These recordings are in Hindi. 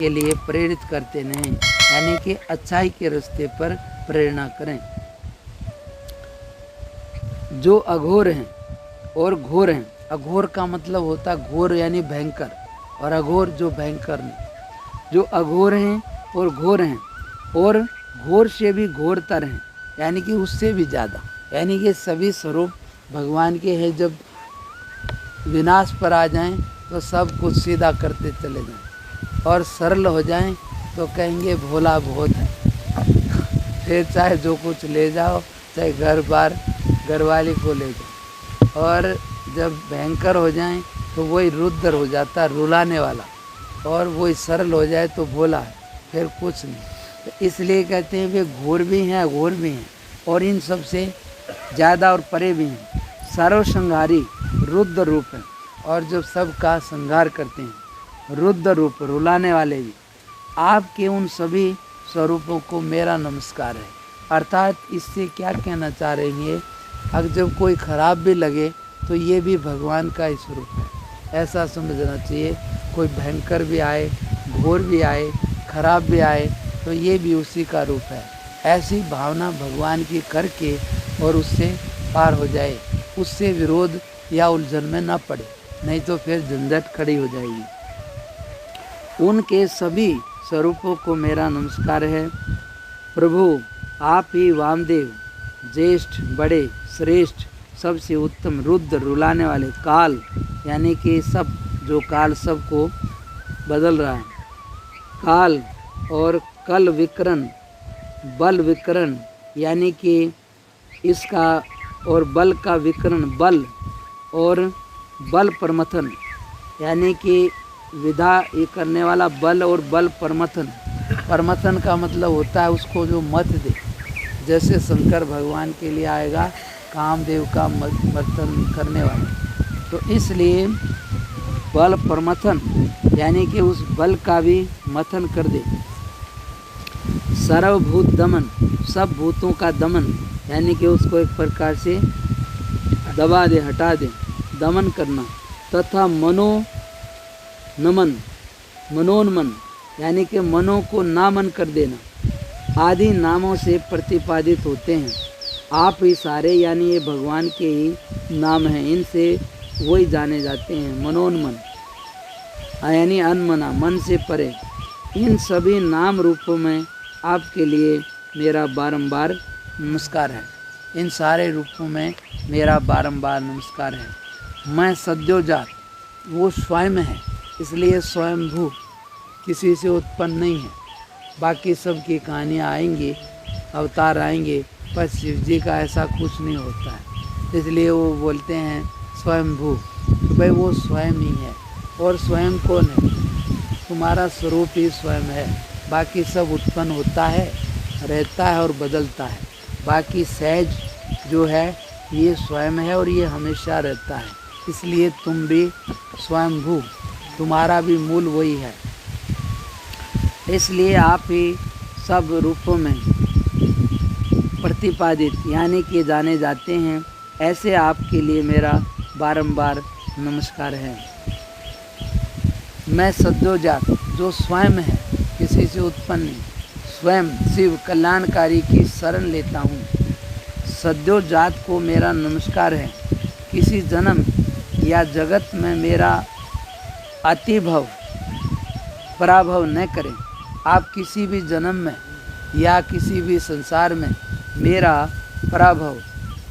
के लिए प्रेरित करते नहीं, यानी कि अच्छाई के रास्ते पर प्रेरणा करें। जो अघोर हैं और घोर हैं, अघोर का मतलब होता है घोर यानी भयंकर, और अघोर जो भयंकर नहीं। जो अघोर हैं और घोर हैं, और घोर से भी घोरतर हैं, यानी कि उससे भी ज़्यादा, यानी कि सभी स्वरूप भगवान के हैं। जब विनाश पर आ जाएं तो सब कुछ सीधा करते चले जाएं, और सरल हो जाएं तो कहेंगे भोला बहुत है। फिर चाहे जो कुछ ले जाओ, चाहे घर बार घरवाली को ले जाओ, और जब भयंकर हो जाएं तो वही रुद्र हो जाता, रुलाने वाला, और वही सरल हो जाए तो भोला है, फिर कुछ नहीं। तो इसलिए कहते हैं वे घोर भी हैं अघोर भी हैं, और इन सब से ज़्यादा और परे भी हैं। सर्वसंहारी रुद्र रूप है, और जब सबका संहार करते हैं रुद्र रूप, रुलाने वाले भी। आपके उन सभी स्वरूपों को मेरा नमस्कार है। अर्थात इससे क्या कहना चाह रहे हैं, अगर जब कोई खराब भी लगे तो ये भी भगवान का ही स्वरूप है, ऐसा समझना चाहिए। कोई भयंकर भी आए, घोर भी आए, खराब भी आए, तो ये भी उसी का रूप है। ऐसी भावना भगवान की करके और उससे पार हो जाए, उससे विरोध या उलझन में ना पड़े, नहीं तो फिर झंझट खड़ी हो जाएगी। उनके सभी स्वरूपों को मेरा नमस्कार है। प्रभु आप ही वामदेव, ज्येष्ठ, बड़े, श्रेष्ठ, सबसे उत्तम, रुद्र, रुलाने वाले, काल, यानी कि सब जो काल सबको बदल रहा है, काल, और कल विकरण, बल विकरण, यानी कि इसका और बल का विकरण, बल, और बल परमथन, यानी कि विधा ये करने वाला बल, और बल परमथन। परमथन का मतलब होता है उसको जो मत दे, जैसे शंकर भगवान के लिए आएगा कामदेव का मथन करने वाला। तो इसलिए बल परमथन, यानी कि उस बल का भी मथन कर दे। सर्वभूत दमन, सब भूतों का दमन, यानी कि उसको एक प्रकार से दबा दे, हटा दे, दमन करना। तथा मनो नमन, मनोन्मन, यानी कि मनो को नामन कर देना, आदि नामों से प्रतिपादित होते हैं। आप ही सारे, यानी ये भगवान के ही नाम हैं, इनसे वही जाने जाते हैं। मनोन्मन यानी अनमना, मन से परे। इन सभी नाम रूपों में आपके लिए मेरा बारंबार नमस्कार है। इन सारे रूपों में मेरा बारंबार नमस्कार है। मैं सद्योजात, वो स्वयं है, इसलिए स्वयंभू, किसी से उत्पन्न नहीं है। बाकी सब की कहानियाँ आएंगी, अवतार आएंगे, पर शिव जी का ऐसा कुछ नहीं होता है, इसलिए वो बोलते हैं स्वयंभू। तो भाई वो स्वयं ही है, और स्वयं कौन है? तुम्हारा स्वरूप ही स्वयं है। बाकी सब उत्पन्न होता है, रहता है और बदलता है। बाकी सहज जो है ये स्वयं है, और ये हमेशा रहता है। इसलिए तुम भी स्वयंभू, तुम्हारा भी मूल वही है। इसलिए आप ही सब रूपों में प्रतिपादित, यानी कि जाने जाते हैं। ऐसे आपके लिए मेरा बारंबार नमस्कार है। मैं सद्योजात, जो स्वयं है, किसी से उत्पन्न नहीं, स्वयं शिव कल्याणकारी की शरण लेता हूँ। सद्योजात को मेरा नमस्कार है। किसी जन्म या जगत में मेरा अतिभव पराभव न करें। आप किसी भी जन्म में या किसी भी संसार में मेरा पराभव,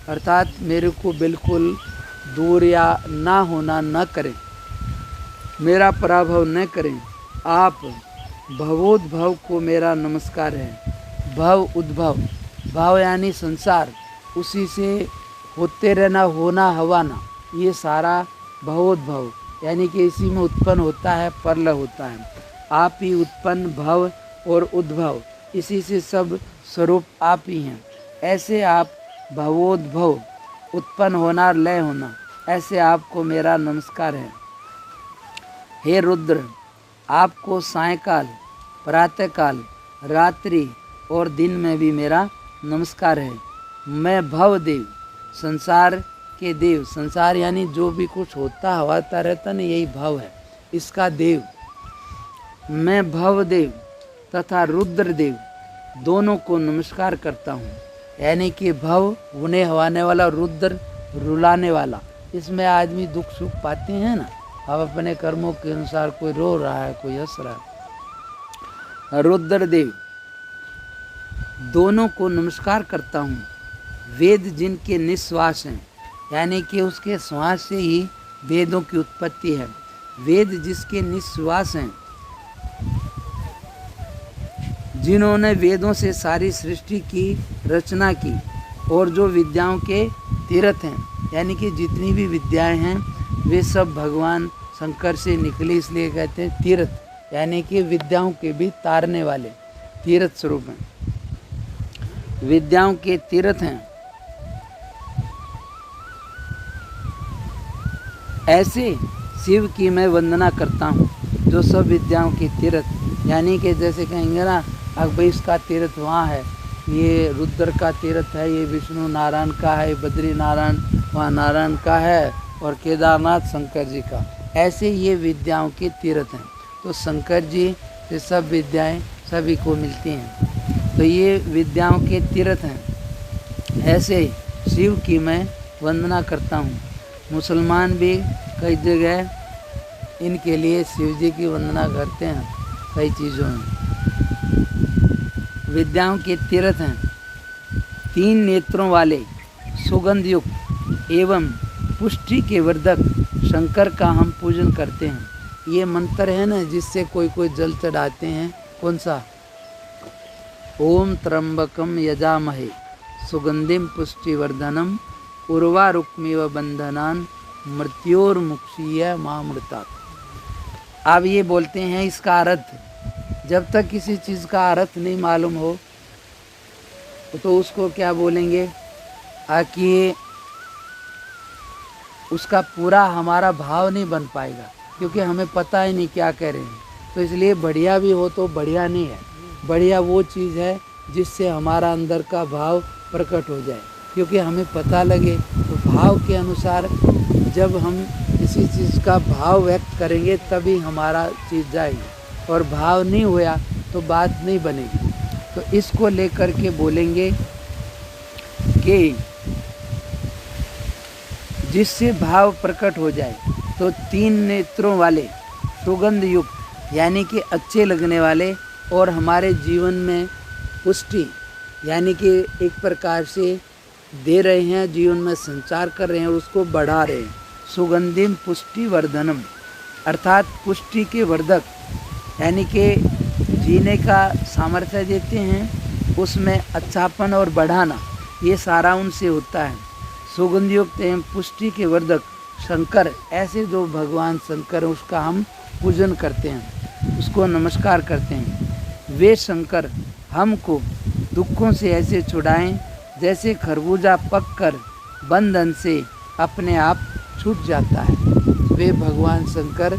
अर्थात मेरे को बिल्कुल दूर या ना होना न करें, मेरा पराभव न करें। आप भवोद्भव को मेरा नमस्कार है। भव उद्भव, भाव यानी संसार, उसी से होते रहना, होना हवाना, ये सारा भवोद्भव, यानी कि इसी में उत्पन्न होता है, प्रलय होता है। आप ही उत्पन्न, भव और उद्भव, इसी से सब स्वरूप आप ही हैं। ऐसे आप भवोद्भव, उत्पन्न होना, लय होना, ऐसे आपको मेरा नमस्कार है। हे रुद्र, आपको सायंकाल, प्रातःकाल, रात्रि और दिन में भी मेरा नमस्कार है। मैं भवदेव, संसार के देव, संसार यानी जो भी कुछ होता हवाता रहता ना, यही भव है, इसका देव। मैं भवदेव तथा रुद्रदेव दोनों को नमस्कार करता हूँ। यानी कि भव उन्हें हवाने वाला, रुद्र रुलाने वाला। इसमें आदमी दुख सुख पाते हैं ना, अब अपने कर्मों के अनुसार कोई रो रहा है, कोई हंस रहा है। रुद्रदेव दोनों को नमस्कार करता हूँ। वेद जिनके निश्वास हैं, यानी कि उसके श्वास से ही वेदों की उत्पत्ति है। वेद जिसके निश्वास हैं, जिन्होंने वेदों से सारी सृष्टि की रचना की, और जो विद्याओं के तीर्थ हैं, यानी कि जितनी भी विद्याएं हैं वे सब भगवान शंकर से निकली, इसलिए कहते हैं तीर्थ, यानी कि विद्याओं के भी तारने वाले तीर्थ स्वरूप हैं, विद्याओं के तीर्थ हैं। ऐसे शिव की मैं वंदना करता हूँ जो सब विद्याओं के तीर्थ, यानी कि जैसे कहेंगे ना, अब भाई इसका तीर्थ वहाँ है, ये रुद्र का तीर्थ है, ये विष्णु नारायण का है, बद्री नारायण वहाँ नारायण का है, और केदारनाथ शंकर जी का। ऐसे ये विद्याओं के तीर्थ हैं। तो शंकर जी से सब विद्याएं सभी को मिलती हैं, तो ये विद्याओं के तीर्थ हैं। ऐसे शिव की मैं वंदना करता हूँ। मुसलमान भी कई जगह इनके लिए शिव जी की वंदना करते हैं कई चीज़ों में। विद्याओं के तीर्थ हैं। 3 नेत्रों वाले सुगंध युक्त एवं पुष्टि के वर्धक शंकर का हम पूजन करते हैं। ये मंत्र है ना, जिससे कोई जल चढ़ाते हैं, कौन सा? ओम त्र्यंबकम यजामहे सुगंधिम पुष्टिवर्धनम उर्वारुकमेव बंधनान मृत्योर्मुक्षीय मामृता। अब ये बोलते हैं इसका अर्थ, जब तक किसी चीज़ का अर्थ नहीं मालूम हो तो उसको क्या बोलेंगे कि उसका पूरा हमारा भाव नहीं बन पाएगा, क्योंकि हमें पता ही नहीं क्या कह रहे हैं। तो इसलिए बढ़िया भी हो तो बढ़िया नहीं है। बढ़िया वो चीज़ है जिससे हमारा अंदर का भाव प्रकट हो जाए, क्योंकि हमें पता लगे। तो भाव के अनुसार जब हम किसी चीज़ का भाव व्यक्त करेंगे तभी हमारा चीज़ जाएगी, और भाव नहीं हुआ तो बात नहीं बनेगी। तो इसको लेकर के बोलेंगे कि जिससे भाव प्रकट हो जाए। तो 3 नेत्रों वाले सुगंध युक्त, यानी कि अच्छे लगने वाले, और हमारे जीवन में पुष्टि, यानी कि एक प्रकार से दे रहे हैं, जीवन में संचार कर रहे हैं और उसको बढ़ा रहे हैं। सुगंधिम पुष्टि वर्धनम, अर्थात पुष्टि के वर्धक, यानी कि जीने का सामर्थ्य देते हैं, उसमें अच्छापन और बढ़ाना, ये सारा उनसे होता है। सुगंध युक्त एवं पुष्टि के वर्धक शंकर, ऐसे जो भगवान शंकर है उसका हम पूजन करते हैं, उसको नमस्कार करते हैं। वे शंकर हमको दुखों से ऐसे छुड़ाएं जैसे खरबूजा पककर बंधन से अपने आप छूट जाता है। वे भगवान शंकर